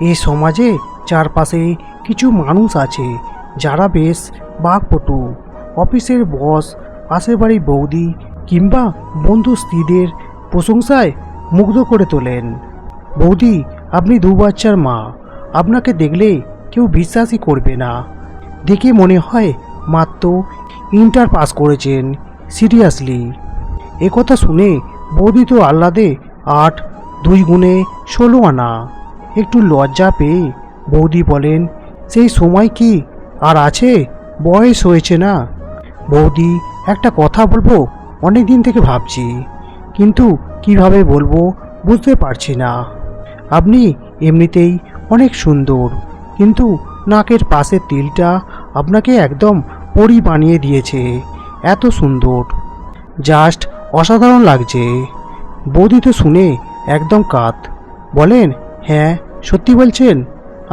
এই সমাজে চারপাশে কিছু মানুষ আছে যারা বেশ বাকপটু। অফিসের বস, পাশের বাড়ির বৌদি কিংবা বন্ধু স্ত্রীদের প্রশংসায় মুগ্ধ করে তোলেন। বৌদি, আপনি 2 বাচ্চার মা, আপনাকে দেখলে কেউ বিশ্বাসই করবে না। দেখে মনে হয় মাত্র ইন্টার পাস করেছেন। সিরিয়াসলি। একথা শুনে বৌদি তো আহ্লাদে 8 2 গুণে 16 আনা। একটু লজ্জা পেয়ে বৌদি বলেন, সেই সময় কি আর আছে? বয়স হয়েছে না। বৌদি, একটা কথা বলবো, অনেক দিন থেকে ভাবছি, কিন্তু কিভাবে বলবো বুঝতে পারছি না। আপনি এমনিতেই অনেক সুন্দর, কিন্তু নাকের পাশের তিলটা আপনাকে একদম পরী বানিয়ে দিয়েছে। এত সুন্দর, জাস্ট অসাধারণ লাগছে। বৌদি তো শুনে একদম কাত। বলেন, হ্যাঁ সত্যি বলছেন?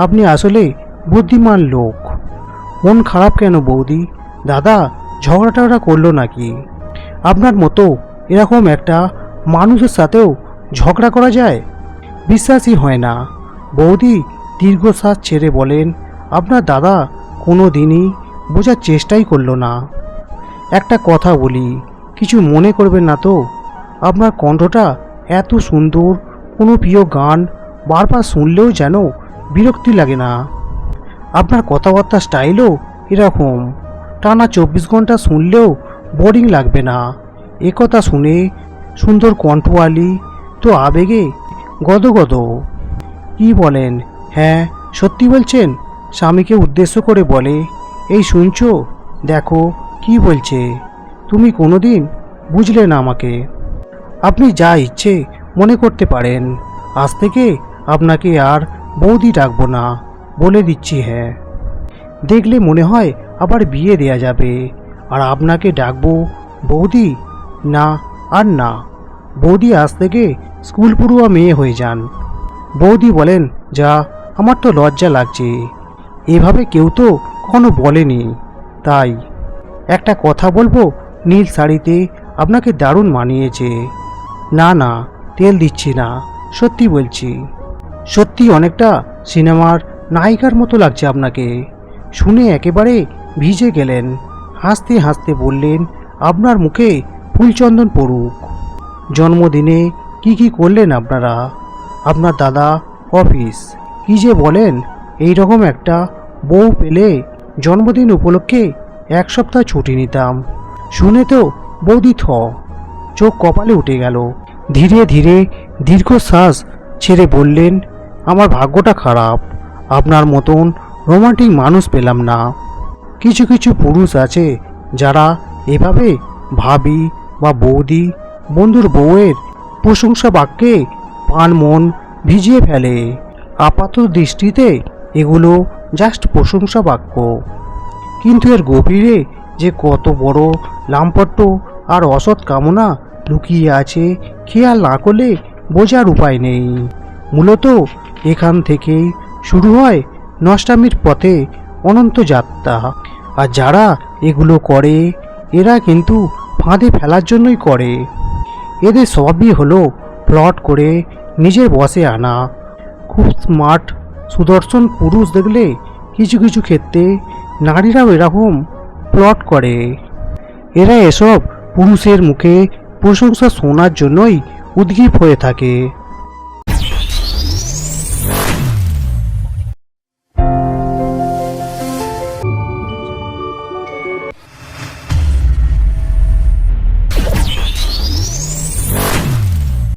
আপনি আসলে বুদ্ধিমান লোক। মন খারাপ কেন বৌদি? দাদা ঝগড়া টগড়া করলো নাকি? আপনার মতো এরকম একটা মানুষের সাথেও ঝগড়া করা যায়? বিশ্বাসই হয় না। বৌদি দীর্ঘশ্বাস ছেড়ে বলেন, আপনার দাদা কোনো দিনই বোঝার চেষ্টাই করলো না। একটা কথা বলি, কিছু মনে করবেন না তো? আপনার কণ্ঠটা এত সুন্দর, কোনো প্রিয় গান বারবার শুনলেও যেন বিরক্তি লাগে না। আপনার কথাবার্তার স্টাইলও এরকম, টানা 24 ঘন্টা শুনলেও বোরিং লাগবে না। একথা শুনে সুন্দর কণ্ঠওয়ালি তো আবেগে গদগদ। কি বলেন? হ্যাঁ সত্যি বলছেন? স্বামীকে উদ্দেশ্য করে বলে, এই শুনছো, দেখো কি বলছে। তুমি কোনোদিন বুঝলে না আমাকে। আপনি যা ইচ্ছে মনে করতে পারেন। আজ থেকে আপনাকে আর বৌদি ডাকবো না, বলে দিচ্ছি। হ্যাঁ, দেখলে মনে হয় আবার বিয়ে দেয়া যাবে। আর আপনাকে ডাকবো বৌদি না, আর না। বৌদি আজ থেকে স্কুল পড়ুয়া মেয়ে হয়ে যান। বৌদি বলেন, যা, আমার তো লজ্জা লাগছে, এভাবে কেউ তো কখনো বলেনি। তাই একটা কথা বলবো, নীল শাড়িতে আপনাকে দারুণ মানিয়েছে। না না, তেল দিচ্ছি না, সত্যি বলছি। সত্যি অনেকটা সিনেমার নায়িকার মতো লাগছে আপনাকে। শুনে একেবারে ভিজে গেলেন। হাসতে হাসতে বললেন, আপনার মুখে ফুলচন্দন পড়ুক। জন্মদিনে কি করলেন আপনারা? আপনার দাদা অফিস। কি যে বলেন, এই রকম একটা বউ পেলে জন্মদিন উপলক্ষে 1 সপ্তাহ ছুটি নিতাম। শুনে তো বৌদি চোখ কপালে উঠে গেল। ধীরে ধীরে দীর্ঘশ্বাস ছেড়ে বললেন, আমার ভাগ্যটা খারাপ, আপনার মতন রোমান্টিক মানুষ পেলাম না। কিছু কিছু পুরুষ আছে যারা এভাবে ভাবি বা বৌদি, বন্ধুর বউয়ের প্রশংসা বাক্যে প্রাণ মন ভিজিয়ে ফেলে। আপাত দৃষ্টিতে এগুলো জাস্ট প্রশংসা বাক্য, কিন্তু এর গভীরে যে কত বড় লাম্পট্য আর অসৎ কামনা লুকিয়ে আছে, খেয়াল না করলে বোঝার উপায় নেই। মূলত এখান থেকেই শুরু হয় নষ্টামির পথে অনন্ত যাত্রা। আর যারা এগুলো করে, এরা কিন্তু ফাঁদে ফেলার জন্যই করে। এদের সবই হলো প্লট করে নিজের বশে আনা। খুব স্মার্ট সুদর্শন পুরুষ দেখলে কিছু কিছু ক্ষেত্রে নারীরাও এরকম প্লট করে। এরা এসব পুরুষের মুখে প্রশংসা শোনার জন্যই উদ্গ্রীব হয়ে থাকে।